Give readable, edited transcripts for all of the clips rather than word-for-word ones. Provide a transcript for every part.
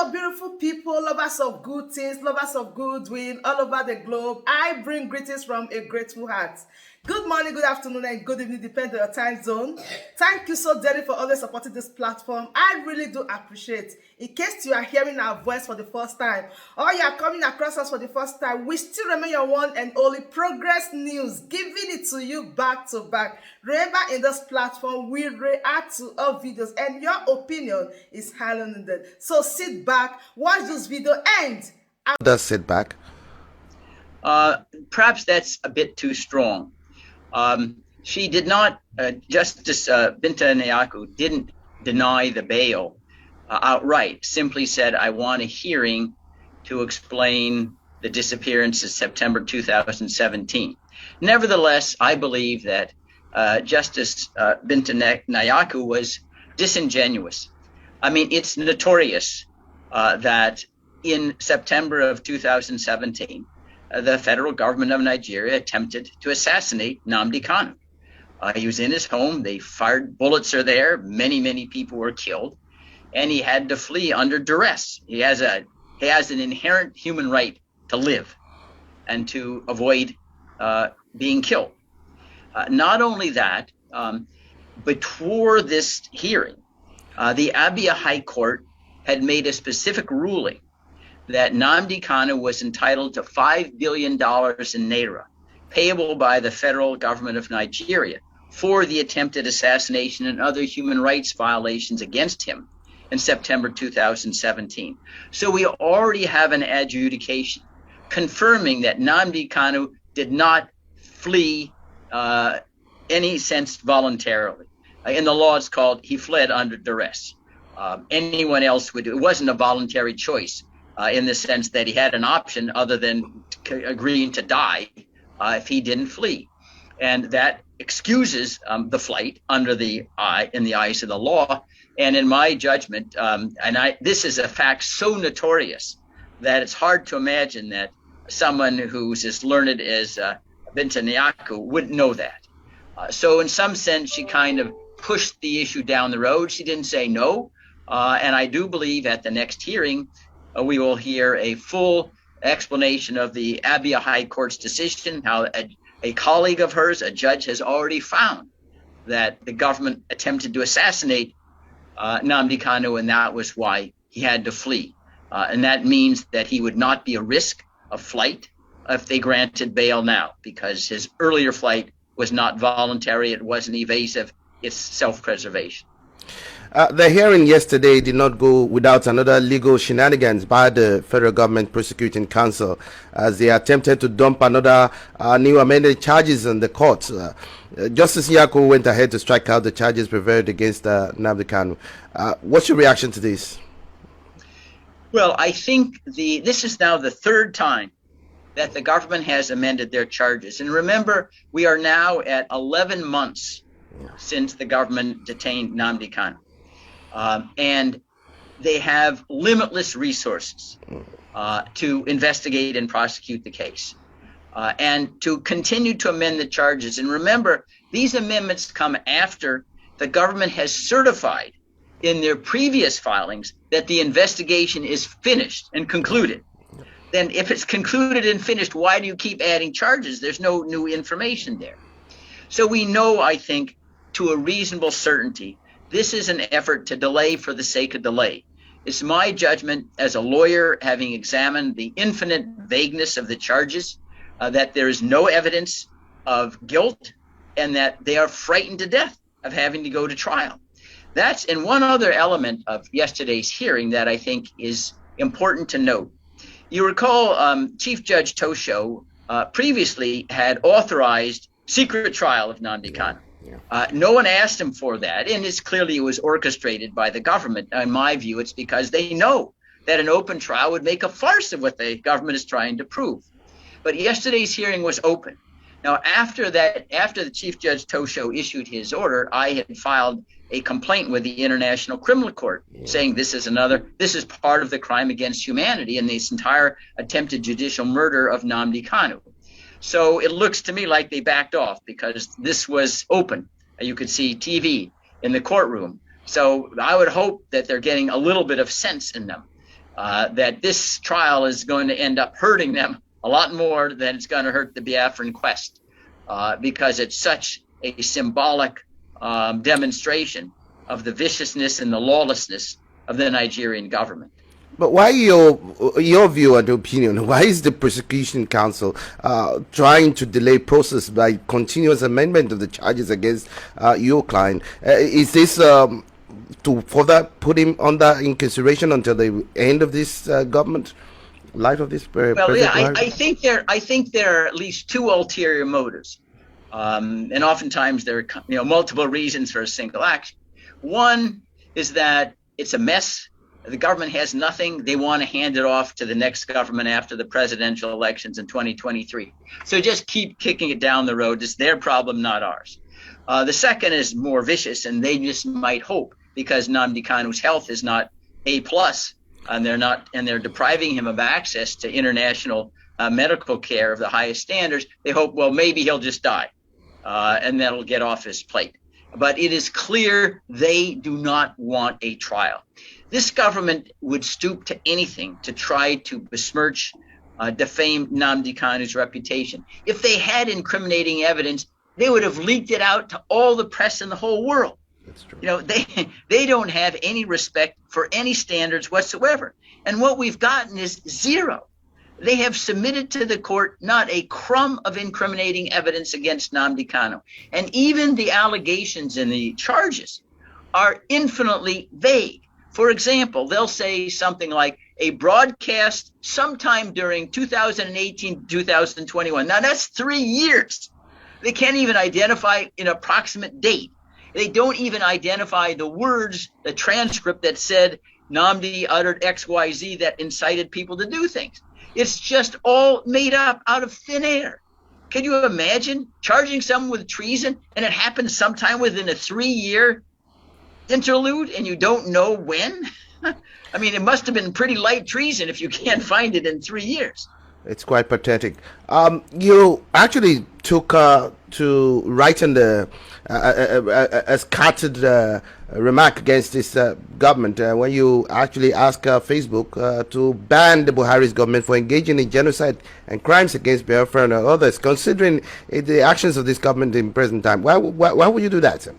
Hello, beautiful people, lovers of good things, lovers of goodwill all over the globe. I bring greetings from a grateful heart. Good morning, good afternoon, and good evening, depending on your time zone. Thank you so dearly for always supporting this platform. I really do appreciate. In case you are hearing our voice for the first time, or you are coming across us for the first time, we still remain your one and only Progress News, giving it to you back to back. Remember, in this platform, we react to all videos, and your opinion is highly needed. So sit back, watch this video, and does sit back? Perhaps that's a bit too strong. She did not, Justice Binta Nyako didn't deny the bail outright, simply said, I want a hearing to explain the disappearance of September 2017. Nevertheless, I believe that Justice Binta Nyako was disingenuous. I mean, it's notorious that in September of 2017, the federal government of Nigeria attempted to assassinate Nnamdi Kanu. He was in his home. They fired, bullets are there. Many people were killed, and he had to flee under duress. He has an inherent human right to live and to avoid being killed. Not only that, before this hearing, the Abia High Court had made a specific ruling that Nnamdi Kanu was entitled to $5 billion in naira, payable by the federal government of Nigeria for the attempted assassination and other human rights violations against him in September 2017. So we already have an adjudication confirming that Nnamdi Kanu did not flee any sense voluntarily. In the law, it's called he fled under duress. Anyone else would do. It wasn't a voluntary choice in the sense that he had an option other than agreeing to die if he didn't flee. And that excuses the flight in the eyes of the law. And in my judgment, this is a fact so notorious that it's hard to imagine that someone who's as learned as Binta Nyako wouldn't know that. So in some sense, she kind of pushed the issue down the road. She didn't say no. And I do believe at the next hearing, we will hear a full explanation of the Abia High Court's decision, how a colleague of hers, a judge, has already found that the government attempted to assassinate Nnamdi Kanu, and that was why he had to flee. And that means that he would not be a risk of flight if they granted bail now, because his earlier flight was not voluntary, it wasn't evasive, it's self-preservation. The hearing yesterday did not go without another legal shenanigans by the Federal Government Prosecuting Council as they attempted to dump another new amended charges on the court. Justice Nyako went ahead to strike out the charges preferred against Nnamdi Kanu. What's your reaction to this? Well, I think this is now the third time that the government has amended their charges. And remember, we are now at 11 months since the government detained Nnamdi Kanu. And they have limitless resources to investigate and prosecute the case and to continue to amend the charges. And remember, these amendments come after the government has certified in their previous filings that the investigation is finished and concluded. Then if it's concluded and finished, why do you keep adding charges? There's no new information there. So we know, I think, to a reasonable certainty, this is an effort to delay for the sake of delay. It's my judgment as a lawyer, having examined the infinite vagueness of the charges, that there is no evidence of guilt and that they are frightened to death of having to go to trial. That's and one other element of yesterday's hearing that I think is important to note. You recall Chief Judge Tosho previously had authorized secret trial of Nnamdi Kanu. No one asked him for that, and it was orchestrated by the government. In my view, it's because they know that an open trial would make a farce of what the government is trying to prove. But yesterday's hearing was open. Now, after the Chief Judge Tosho issued his order, I had filed a complaint with the International Criminal Court saying this is part of the crime against humanity and this entire attempted judicial murder of Nnamdi Kanu. So it looks to me like they backed off because this was open. You could see TV in the courtroom. So I would hope that they're getting a little bit of sense in them. that this trial is going to end up hurting them a lot more than it's going to hurt the Biafran quest, because it's such a symbolic demonstration of the viciousness and the lawlessness of the Nigerian government. But why your view and opinion? Why is the Prosecution Council trying to delay process by continuous amendment of the charges against your client? Is this to further put him under incarceration until the end of this government life of this well, yeah, I think there are at least two ulterior motives, and oftentimes there are multiple reasons for a single action. One is that it's a mess. The government has nothing. They want to hand it off to the next government after the presidential elections in 2023. So just keep kicking it down the road. It's their problem, not ours. The second is more vicious, and they just might hope, because Nnamdi Kanu's health is not A+, and they're depriving him of access to international medical care of the highest standards. They hope, well, maybe he'll just die, and that'll get off his plate. But it is clear they do not want a trial. This government would stoop to anything to try to besmirch, defame Nnamdi Kanu's reputation. If they had incriminating evidence, they would have leaked it out to all the press in the whole world. That's true. They don't have any respect for any standards whatsoever. And what we've gotten is zero. They have submitted to the court not a crumb of incriminating evidence against Nnamdi Kanu. And even the allegations and the charges are infinitely vague. For example, they'll say something like a broadcast sometime during 2018, 2021. Now that's 3 years. They can't even identify an approximate date. They don't even identify the words, the transcript that said Nnamdi uttered XYZ that incited people to do things. It's just all made up out of thin air. Can you imagine charging someone with treason and it happens sometime within a 3-year interlude and you don't know when? I mean, it must have been pretty light treason if you can't find it in 3 years. It's quite pathetic. You actually took to writing a scattered remark against this government when you actually asked Facebook to ban the Buhari's government for engaging in genocide and crimes against Biafra and others, considering the actions of this government in present time. Why would you do that, sir?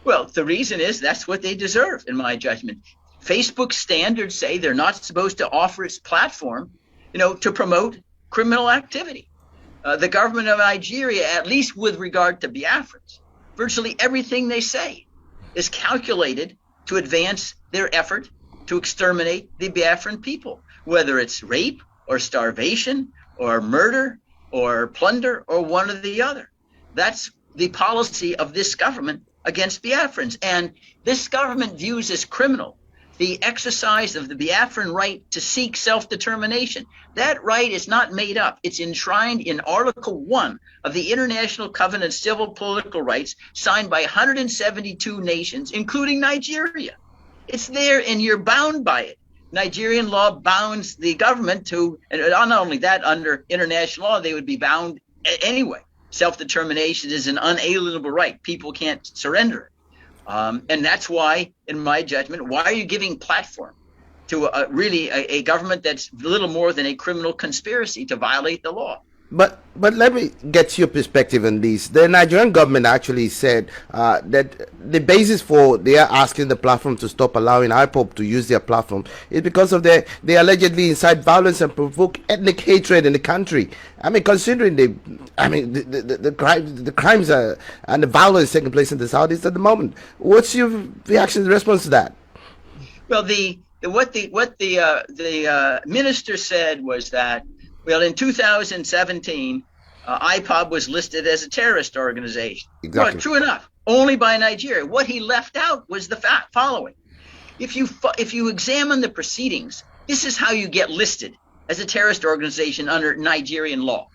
Well, the reason is that's what they deserve, in my judgment. Facebook standards say they're not supposed to offer its platform, to promote criminal activity. The government of Nigeria, at least with regard to Biafrans, virtually everything they say is calculated to advance their effort to exterminate the Biafran people, whether it's rape or starvation or murder or plunder or one or the other. That's the policy of this government against Biafrans. And this government views as criminal the exercise of the Biafran right to seek self-determination. That right is not made up. It's enshrined in Article 1 of the International Covenant of Civil Political Rights, signed by 172 nations, including Nigeria. It's there and you're bound by it. Nigerian law bounds the government to, and not only that, under international law, they would be bound anyway. Self-determination is an unalienable right. People can't surrender it. And that's why, in my judgment, why are you giving platform to a government that's little more than a criminal conspiracy to violate the law? But let me get your perspective on this. The Nigerian government actually said that the basis for their asking the platform to stop allowing Ipob to use their platform is because of they allegedly incite violence and provoke ethnic hatred in the country. I mean, considering the crimes and the violence taking place in the Southeast at the moment, what's your reaction and response to that? Well, what the minister said was that, well, in 2017, Ipob was listed as a terrorist organization. Exactly. Well, true enough, only by Nigeria. What he left out was the following. If you examine the proceedings, this is how you get listed as a terrorist organization under Nigerian law.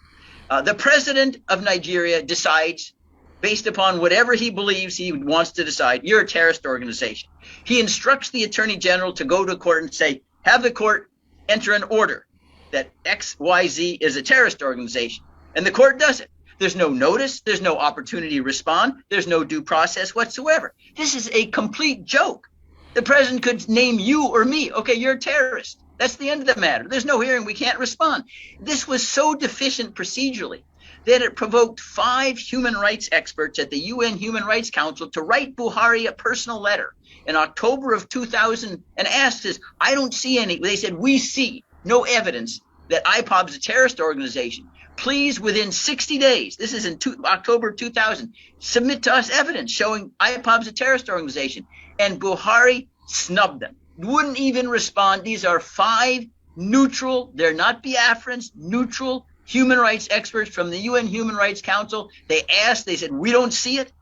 The president of Nigeria decides, based upon whatever he believes he wants to decide, you're a terrorist organization. He instructs the attorney general to go to court and say, have the court enter an order that XYZ is a terrorist organization. And the court does it. There's no notice. There's no opportunity to respond. There's no due process whatsoever. This is a complete joke. The president could name you or me. Okay, you're a terrorist. That's the end of the matter. There's no hearing. We can't respond. This was so deficient procedurally that it provoked 5 human rights experts at the UN Human Rights Council to write Buhari a personal letter in October of 2000 and asked us, I don't see any. They said, we see no evidence that Ipob is a terrorist organization. Please, within 60 days, this is in October 2000, submit to us evidence showing Ipob is a terrorist organization. And Buhari snubbed them, wouldn't even respond. These are 5 neutral, they're not Biafrans, neutral human rights experts from the UN Human Rights Council. They asked, they said, we don't see it.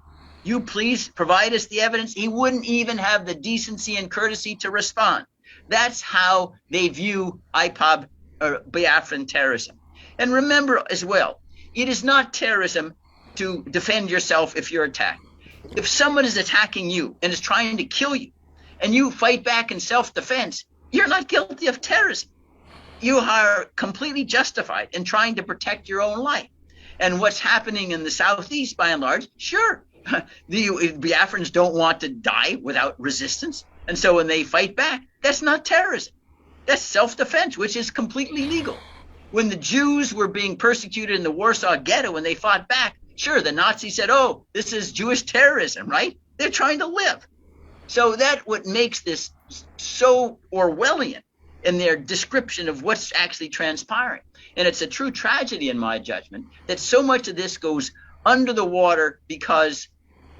You please provide us the evidence. He wouldn't even have the decency and courtesy to respond. That's how they view Ipob or Biafran terrorism. And remember as well, it is not terrorism to defend yourself if you're attacked. If someone is attacking you and is trying to kill you and you fight back in self-defense, you're not guilty of terrorism. You are completely justified in trying to protect your own life. And what's happening in the Southeast, by and large, sure, the Biafrans don't want to die without resistance. And so when they fight back, that's not terrorism. That's self-defense, which is completely legal. When the Jews were being persecuted in the Warsaw Ghetto and they fought back, sure, the Nazis said, oh, this is Jewish terrorism, right? They're trying to live. So that's what makes this so Orwellian in their description of what's actually transpiring. And it's a true tragedy, in my judgment, that so much of this goes under the water because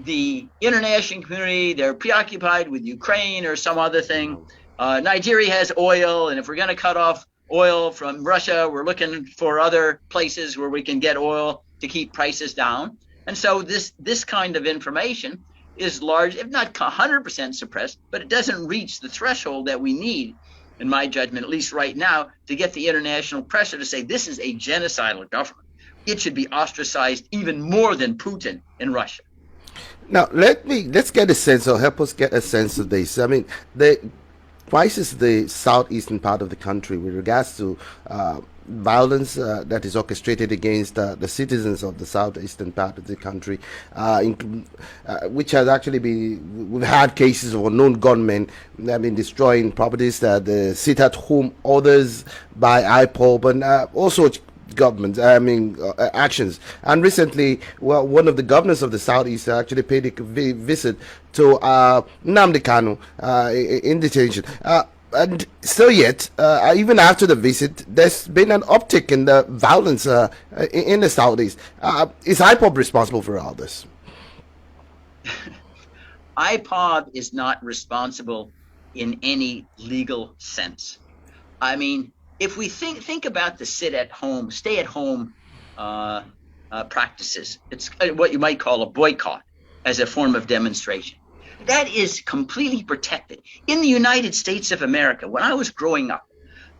the international community, they're preoccupied with Ukraine or some other thing. Nigeria has oil, and if we're going to cut off oil from Russia, we're looking for other places where we can get oil to keep prices down. And so this kind of information is large, if not 100% suppressed, but it doesn't reach the threshold that we need, in my judgment, at least right now, to get the international pressure to say this is a genocidal government. It should be ostracized even more than Putin in Russia. Now, let's get a sense, or help us get a sense of this. I mean, why is the southeastern part of the country with regards to violence that is orchestrated against the citizens of the southeastern part of the country, which has actually been, we've had cases of unknown gunmen that have been destroying properties that sit at home, others by Ipob, and also government, actions. And recently, well, one of the governors of the southeast actually paid a visit to Nnamdi Kanu in detention. And still yet, even after the visit, there's been an uptick in the violence in the southeast. Is Ipob responsible for all this? Ipob is not responsible in any legal sense. I mean, if we think about the stay-at-home practices, it's what you might call a boycott as a form of demonstration. That is completely protected. In the United States of America, when I was growing up,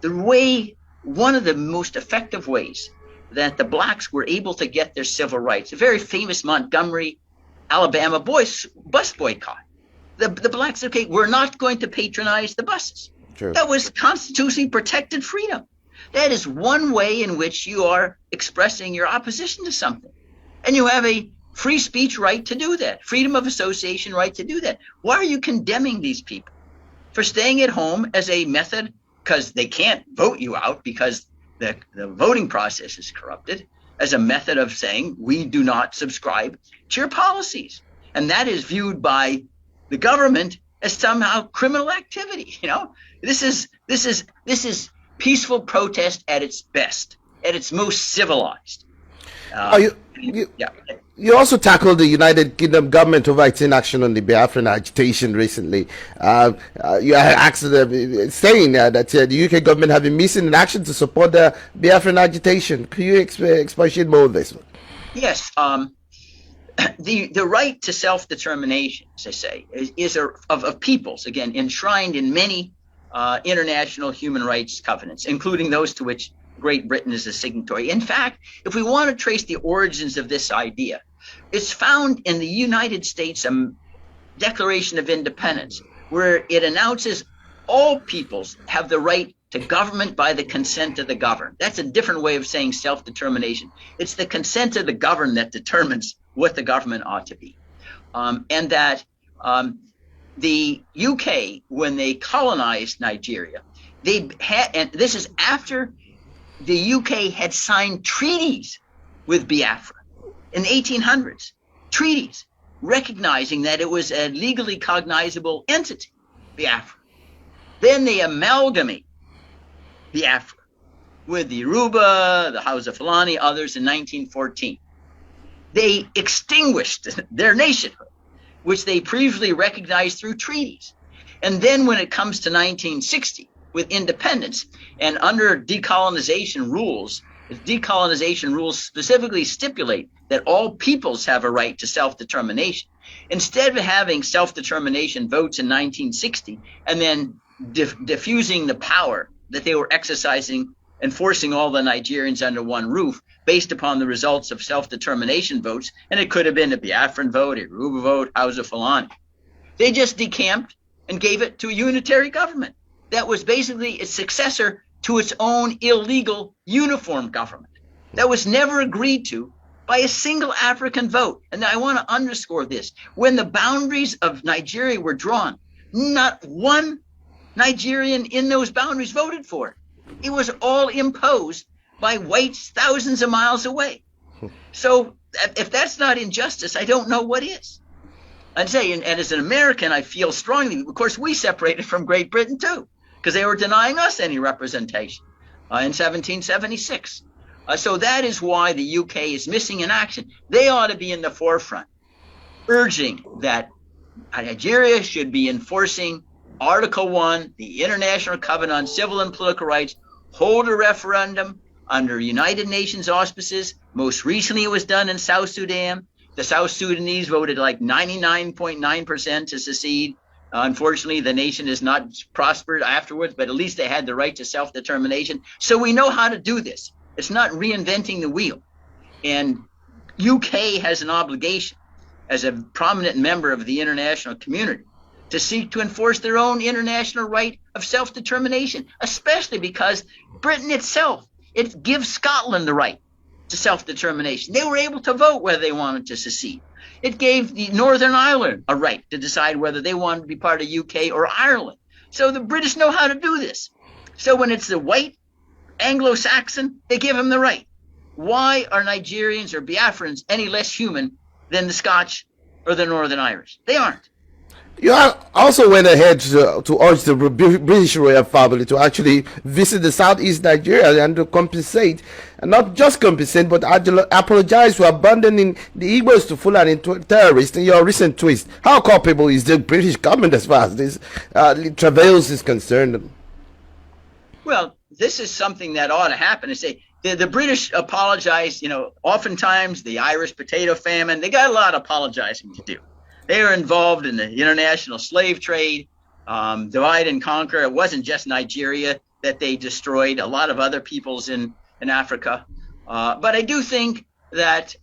one of the most effective ways that the blacks were able to get their civil rights, a very famous Montgomery, Alabama bus boycott. The blacks said, okay, we're not going to patronize the buses. True. That was constitutionally protected freedom. That is one way in which you are expressing your opposition to something. And you have a free speech right to do that, freedom of association right to do that. Why are you condemning these people for staying at home as a method? Because they can't vote you out because the voting process is corrupted, as a method of saying we do not subscribe to your policies. And that is viewed by the government as somehow criminal activity. You know, this is peaceful protest at its best, at its most civilized. You also tackled the United Kingdom government over its inaction on the Biafran agitation recently. You asked them, saying that the UK government have been missing in action to support the Biafran agitation. Could you expatiate more on this? Yes. The right to self-determination, as I say, is of peoples, again, enshrined in many international human rights covenants, including those to which Great Britain is a signatory. In fact, if we want to trace the origins of this idea, it's found in the United States Declaration of Independence, where it announces all peoples have the right to government by the consent of the governed. That's a different way of saying self-determination. It's the consent of the governed that determines what the government ought to be. And that the UK, when they colonized Nigeria, they had, and this is after the UK had signed treaties with Biafra in the 1800s, treaties recognizing that it was a legally cognizable entity, Biafra. Then they amalgamate Biafra with the Yoruba, the Hausa Fulani, others in 1914. They extinguished their nationhood, which they previously recognized through treaties. And then when it comes to 1960 with independence and under decolonization rules specifically stipulate that all peoples have a right to self-determination. Instead of having self-determination votes in 1960 and then diffusing the power that they were exercising and forcing all the Nigerians under one roof based upon the results of self-determination votes, and it could have been a Biafran vote, a Yoruba vote, Hausa Fulani. They just decamped and gave it to a unitary government that was basically its successor to its own illegal uniform government that was never agreed to by a single African vote. And I want to underscore this. When the boundaries of Nigeria were drawn, not one Nigerian in those boundaries voted for it. It was all imposed by whites thousands of miles away. So if that's not injustice, I don't know what is. I'd say, and as an American, I feel strongly, of course, we separated from Great Britain too, because they were denying us any representation in 1776. So that is why the UK is missing in action. They ought to be in the forefront, urging that Nigeria should be enforcing Article 1, the International Covenant on Civil and Political Rights, hold a referendum under United Nations auspices. Most recently, it was done in South Sudan. The South Sudanese voted like 99.9% to secede. Unfortunately, the nation has not prospered afterwards, but at least they had the right to self-determination. So we know how to do this. It's not reinventing the wheel. And UK has an obligation as a prominent member of the international community to seek to enforce their own international right of self-determination, especially because Britain itself, it gives Scotland the right to self-determination. They were able to vote whether they wanted to secede. It gave the Northern Ireland a right to decide whether they wanted to be part of UK or Ireland. So the British know how to do this. So when it's the white Anglo-Saxon, they give them the right. Why are Nigerians or Biafrans any less human than the Scotch or the Northern Irish? They aren't. You also went ahead to urge the British royal family to actually visit the southeast Nigeria and to compensate, and not just compensate, but apologize for abandoning the Igbos to Fulani terrorists in your recent twist. How culpable is the British government as far as this travails is concerned? Well, this is something that ought to happen. The British apologize, oftentimes the Irish potato famine, they got a lot of apologizing to do. They were involved in the international slave trade, divide and conquer. It wasn't just Nigeria that they destroyed, a lot of other peoples in Africa. But I do think that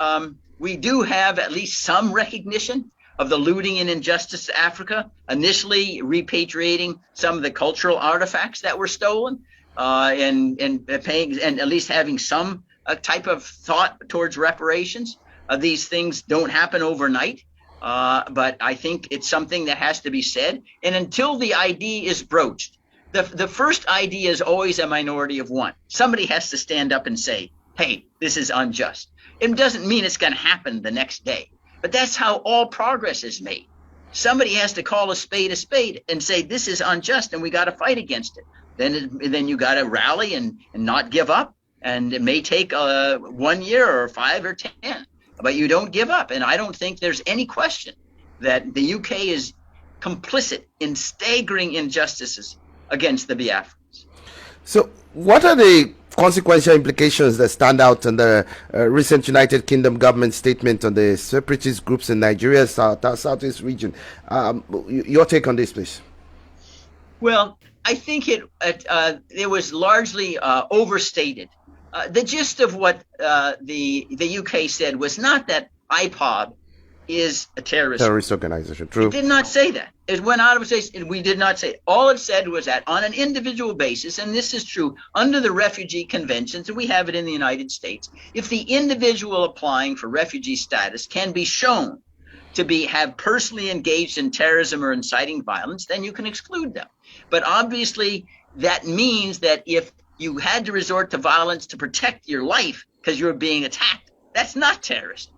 we do have at least some recognition of the looting and injustice to Africa, initially repatriating some of the cultural artifacts that were stolen, and paying, and at least having some type of thought towards reparations. These things don't happen overnight. But I think it's something that has to be said. And until the idea is broached, the first idea is always a minority of one. Somebody has to stand up and say, hey, this is unjust. It doesn't mean it's going to happen the next day. But that's how all progress is made. Somebody has to call a spade and say, this is unjust and we got to fight against it. Then you got to rally and not give up. And it may take 1 year or 5 or 10. But you don't give up. And I don't think there's any question that the UK is complicit in staggering injustices against the Biafrans. So what are the consequential implications that stand out in the recent United Kingdom government statement on the separatist groups in Nigeria, Southeast region? Your take on this, please. Well, I think it was largely overstated. The gist of what the UK said was not that Ipob is a terrorist organization. True. It did not say that. It went out of its way. We did not say it. All it said was that on an individual basis, and this is true under the refugee conventions, and we have it in the United States, if the individual applying for refugee status can be shown have personally engaged in terrorism or inciting violence, then you can exclude them. But obviously, that means that if you had to resort to violence to protect your life because you were being attacked, that's not terrorism.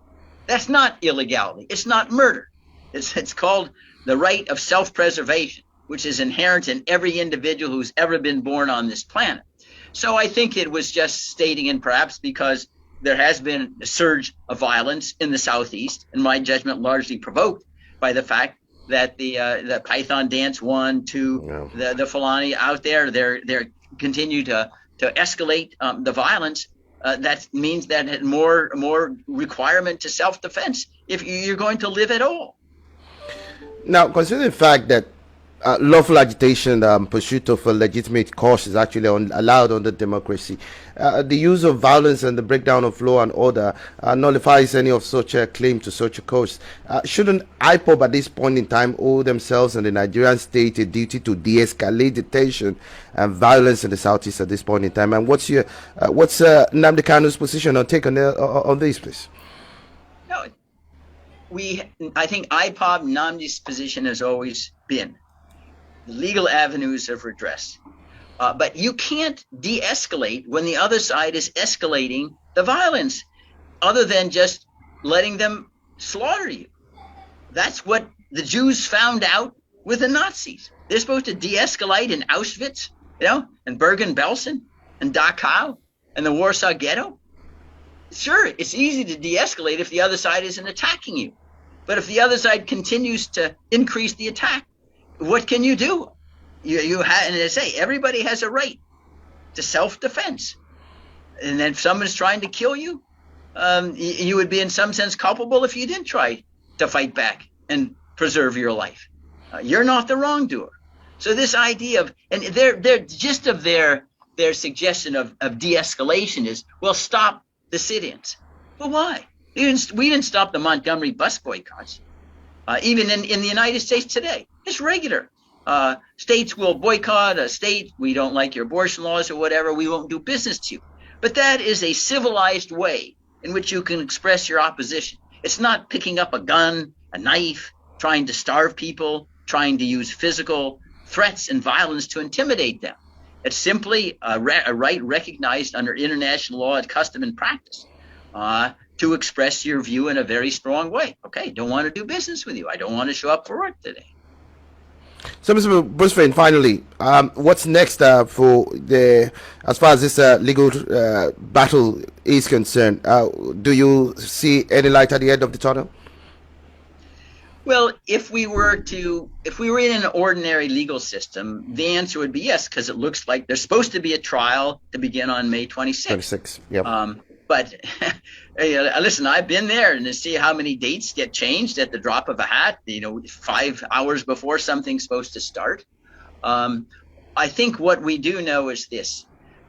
That's not illegality. It's not murder. It's called the right of self-preservation, which is inherent in every individual who's ever been born on this planet. So I think it was just stating, and perhaps because there has been a surge of violence in the Southeast, in my judgment, largely provoked by the fact that the Python dance 1, 2, the Fulani out there, they're continue to escalate the violence. That means that more requirement to self-defense if you're going to live at all. Now, considering the fact that lawful agitation, pursuit of a legitimate cause is actually allowed under democracy, the use of violence and the breakdown of law and order nullifies any of such a claim to such a cause. Shouldn't Ipob at this point in time owe themselves and the Nigerian state a duty to de-escalate the tension and violence in the Southeast at this point in time? And what's Nnamdi Kanu'S position or take on this, please? No, I think Ipob, Nnamdi's position has always been legal avenues of redress. But you can't de-escalate when the other side is escalating the violence, other than just letting them slaughter you. That's what the Jews found out with the Nazis. They're supposed to de-escalate in Auschwitz, and Bergen-Belsen, and Dachau, and the Warsaw Ghetto. Sure, it's easy to de-escalate if the other side isn't attacking you. But if the other side continues to increase the attack, what can you do? You have, and they say everybody has a right to self-defense. And then if someone's trying to kill you, you would be in some sense culpable if you didn't try to fight back and preserve your life. You're not the wrongdoer. So this idea of, and their gist of their suggestion of de-escalation is, well, stop the sit-ins. Well, why? We didn't stop the Montgomery bus boycotts. Even in the United States today, it's regular. States will boycott a state. We don't like your abortion laws or whatever. We won't do business to you. But that is a civilized way in which you can express your opposition. It's not picking up a gun, a knife, trying to starve people, trying to use physical threats and violence to intimidate them. It's simply a right recognized under international law and custom and practice to express your view in a very strong way. Okay, don't want to do business with you. I don't want to show up for work today. So, Mr. Fein, finally, what's next as far as this legal battle is concerned? Do you see any light at the end of the tunnel? Well, if we were in an ordinary legal system, the answer would be yes, because it looks like there's supposed to be a trial to begin on May 26th. Yep. But listen, I've been there and to see how many dates get changed at the drop of a hat, 5 hours before something's supposed to start. I think what we do know is this,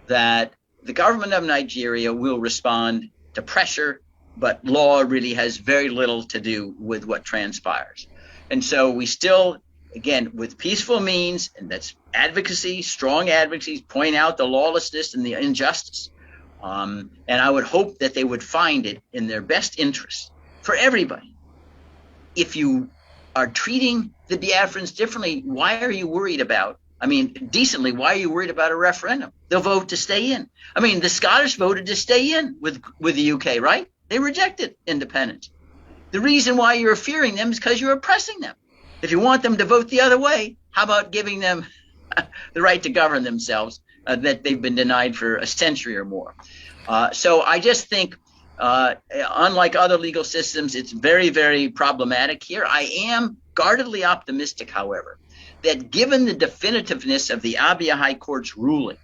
that the government of Nigeria will respond to pressure, but law really has very little to do with what transpires. And so we still, again, with peaceful means, and that's advocacy, strong advocacy, point out the lawlessness and the injustice. And I would hope that they would find it in their best interest for everybody. If you are treating the Biafrans differently, why are you worried about, decently, why are you worried about a referendum? They'll vote to stay in. The Scottish voted to stay in with the UK, right? They rejected independence. The reason why you're fearing them is because you're oppressing them. If you want them to vote the other way, how about giving them the right to govern themselves that they've been denied for a century or more? So I just think, unlike other legal systems, it's very, very problematic here. I am guardedly optimistic, however, that given the definitiveness of the Abia High Court's ruling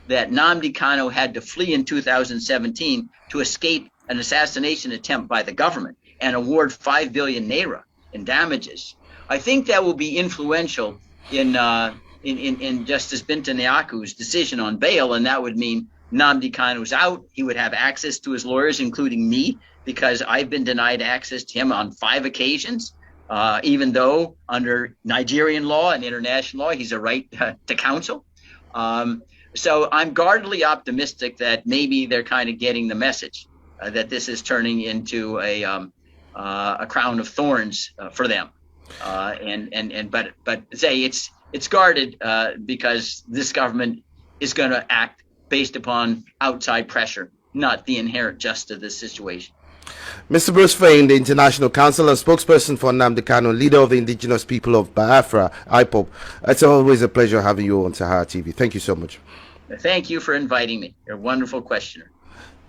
that Nnamdi Kanu had to flee in 2017 to escape an assassination attempt by the government and award 5 billion naira in damages, I think that will be influential in Justice Binta Nyaku's decision on bail, and that would mean Nnamdi Kanu's out. He would have access to his lawyers, including me, because I've been denied access to him on 5 occasions, even though under Nigerian law and international law, he's a right to counsel. So I'm guardedly optimistic that maybe they're kind of getting the message that this is turning into a crown of thorns for them. But say it's guarded because this government is going to act based upon outside pressure, not the inherent justice of this situation. Mr. Bruce Fein, the International Council and spokesperson for Nnamdi, leader of the indigenous people of Biafra, Ipob. It's always a pleasure having you on Sahara TV. Thank you so much. Thank you for inviting me. You're a wonderful questioner.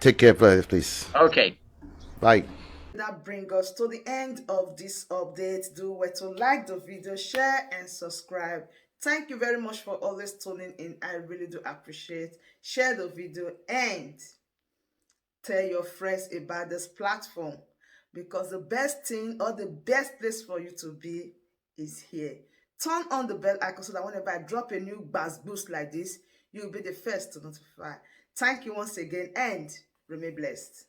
Take care, please. Okay. Bye. That brings us to the end of this update. Do well to like the video, share, and subscribe. Thank you very much for always tuning in. I really do appreciate. Share the video and tell your friends about this platform, because the best thing or the best place for you to be is here. Turn on the bell icon so that whenever I drop a new boost like this, you'll be the first to notify. Thank you once again and remain blessed.